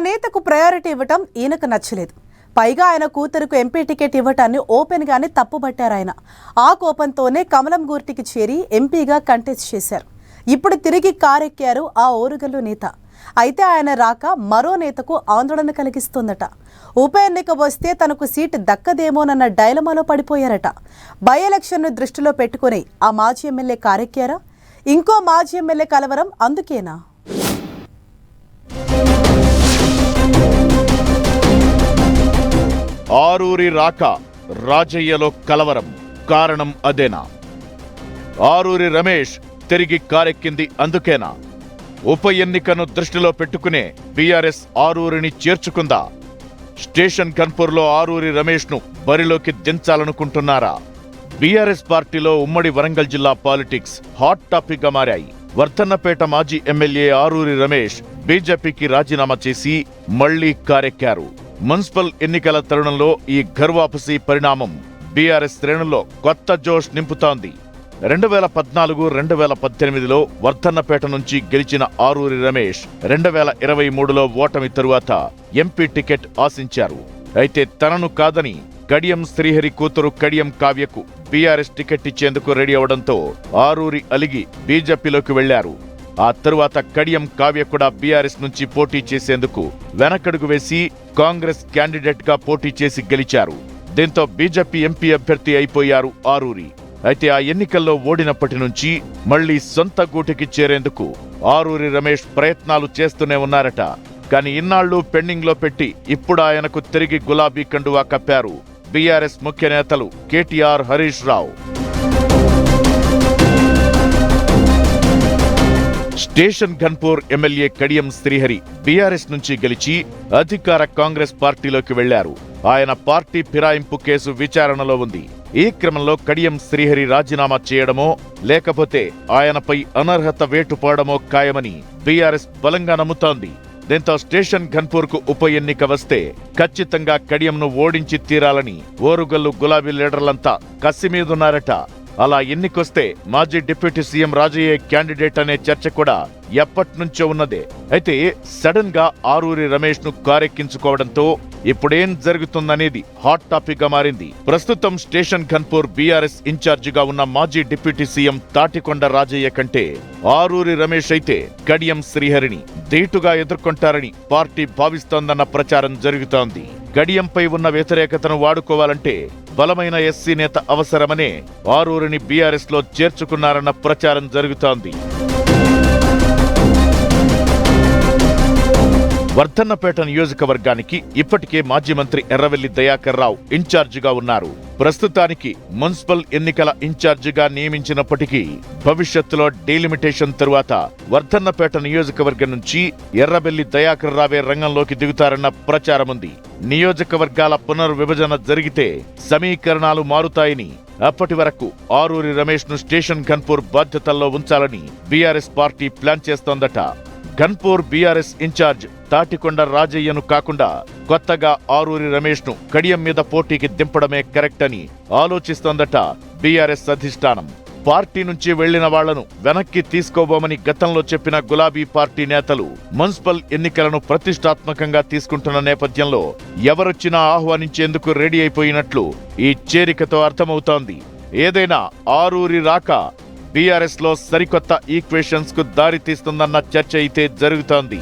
నేతకు priority ఇవ్వటం ఈయనకు నచ్చలేదు. పైగా ఆయన కూతురుకు ఎంపీ టికెట్ ఇవ్వటాన్ని ఓపెన్ గానే తప్పుబట్టారు. ఆయన ఆ కోపంతోనే కమలం గుర్తికి చేరి ఎంపీగా కంటెస్ట్ చేశారు. ఇప్పుడు తిరిగి కారెక్కారు ఆ ఓరుగల్లు నేత. అయితే ఆయన రాక మరో నేతకు ఆందోళన కలిగిస్తోందట. ఉప ఎన్నిక వస్తే తనకు సీటు దక్కదేమోనన్న డైలమాలో పడిపోయారట. బై ఎలక్షన్ను దృష్టిలో పెట్టుకుని ఆ మాజీ ఎమ్మెల్యే కారెక్కారా? ఇంకో మాజీ ఎమ్మెల్యే కలవరం అందుకేనా? ఆరూరి రాక రాజయ్యలో కలవరం కారణం అదేనా? ఆరూరి రమేష్ తిరిగి కారెక్కింది అందుకేనా? ఉప ఎన్నికను దృష్టిలో పెట్టుకునే బీఆర్ఎస్ ఆరూరిని చేర్చుకుందా? స్టేషన్ కన్పూర్లో ఆరూరి రమేష్ను బరిలోకి దించాలనుకుంటున్నారా? బీఆర్ఎస్ పార్టీలో ఉమ్మడి వరంగల్ జిల్లా పాలిటిక్స్ హాట్ టాపిక్ గా మారాయి. వర్ధన్నపేట మాజీ ఎమ్మెల్యే ఆరూరి రమేష్ బీజేపీకి రాజీనామా చేసి మళ్లీ కారెక్కారు. మున్సిపల్ ఎన్నికల తరుణంలో ఈ ఘర్వాపసి పరిణామం బీఆర్ఎస్ శ్రేణుల్లో కొత్త జోష్ నింపుతోంది. 2014-2018లో వర్ధన్నపేట నుంచి గెలిచిన ఆరూరి రమేష్ 2023లో ఓటమి తరువాత ఎంపీ టికెట్ ఆశించారు. అయితే తనను కాదని కడియం శ్రీహరి కూతురు కడియం కావ్యకు బీఆర్ఎస్ టికెట్ ఇచ్చేందుకు రెడీ అవడంతో ఆరూరి అలిగి బీజేపీలోకి వెళ్లారు. ఆ తరువాత కడియం కావ్య కూడా బీఆర్ఎస్ నుంచి పోటీ చేసేందుకు వెనకడుగు వేసి కాంగ్రెస్ క్యాండిడేట్ గా పోటీ చేసి గెలిచారు. దీంతో బీజేపీ ఎంపీ అభ్యర్థి అయిపోయారు ఆరూరి. అయితే ఆ ఎన్నికల్లో ఓడినప్పటి నుంచి మళ్లీ సొంత గూటికి చేరేందుకు ఆరూరి రమేష్ ప్రయత్నాలు చేస్తూనే ఉన్నారట. కానీ ఇన్నాళ్లు పెండింగ్ లో పెట్టి ఇప్పుడు ఆయనకు తిరిగి గులాబీ కండువా కప్పారు బీఆర్ఎస్ ముఖ్య నేతలు KTR, Harish Rao. Station Ghanpur MLA Kadiyam Srihari BRS నుంచి గెలిచి అధికార కాంగ్రెస్ పార్టీలోకి వెళ్లారు. ఆయన పార్టీ ఫిరాయింపు కేసు విచారణలో ఉంది. ఈ క్రమంలో కడియం శ్రీహరి రాజీనామా చేయడమో లేకపోతే ఆయనపై అనర్హత వేటు పడడమో ఖాయమని బీఆర్ఎస్ బలంగా నమ్ముతోంది. దీంతో స్టేషన్ ఘన్పూర్ కు ఉప ఎన్నిక వస్తే ఖచ్చితంగా కడియంను ఓడించి తీరాలని ఓరుగల్లు గులాబీ లీడర్లంతా కసిమీదున్నారట. అలా ఎన్నికొస్తే మాజీ డిప్యూటీ సీఎం రాజయ్య క్యాండిడేట్ అనే చర్చ కూడా ఎప్పట్నుంచో ఉన్నదే. అయితే సడన్ గా ఆరూరి రమేష్ ను కారెక్కించుకోవడంతో ఇప్పుడేం జరుగుతుందనేది హాట్ టాపిక్ గా మారింది. ప్రస్తుతం స్టేషన్ ఘన్పూర్ బీఆర్ఎస్ ఇన్ఛార్జిగా ఉన్న మాజీ డిప్యూటీ సీఎం తాటికొండ రాజయ్య కంటే ఆరూరి రమేష్ అయితే కడియం శ్రీహరిని ధీటుగా ఎదుర్కొంటారని పార్టీ భావిస్తోందన్న ప్రచారం జరుగుతోంది. కడియంపై ఉన్న వ్యతిరేకతను వాడుకోవాలంటే బలమైన ఎస్సీ నేత అవసరమనే ఆరూరిని బీఆర్ఎస్ లో చేర్చుకున్నారన్న ప్రచారం జరుగుతోంది. వర్ధన్నపేట నియోజకవర్గానికి ఇప్పటికే మాజీ మంత్రి ఎర్రవెల్లి దయాకర్ రావు ఇన్ఛార్జిగా ఉన్నారు. ప్రస్తుతానికి మున్సిపల్ ఎన్నికల ఇన్ఛార్జిగా నియమించినప్పటికీ భవిష్యత్తులో డీలిమిటేషన్ తరువాత వర్ధన్నపేట నియోజకవర్గం నుంచి ఎర్రవెల్లి దయాకర్ రావే రంగంలోకి దిగుతారన్న ప్రచారముంది. నియోజకవర్గాల పునర్విభజన జరిగితే సమీకరణాలు మారుతాయని, అప్పటి వరకు ఆరూరి రమేష్ ను స్టేషన్ ఘన్పూర్ బాధ్యతల్లో ఉంచాలని బీఆర్ఎస్ పార్టీ ప్లాన్ చేస్తోందట. ఘన్పూర్ బీఆర్ఎస్ ఇన్ఛార్జ్ తాటికొండ రాజయ్యను కాకుండా కొత్తగా ఆరూరి రమేష్ ను కడియం మీద పోటీకి దింపడమే కరెక్ట్ అని ఆలోచిస్తోందట బీఆర్ఎస్ అధిష్టానం. పార్టీ నుంచి వెళ్లిన వాళ్లను వెనక్కి తీసుకోబోమని గతంలో చెప్పిన గులాబీ పార్టీ నేతలు మున్సిపల్ ఎన్నికలను ప్రతిష్టాత్మకంగా తీసుకుంటున్న నేపథ్యంలో ఎవరొచ్చినా ఆహ్వానించేందుకు రెడీ అయిపోయినట్లు ఈ చేరికతో అర్థమవుతోంది. ఏదైనా ఆరూరి రాక బీఆర్ఎస్ లో సరికొత్త ఈక్వేషన్స్ కు దారి తీస్తుందన్న చర్చ అయితే జరుగుతోంది.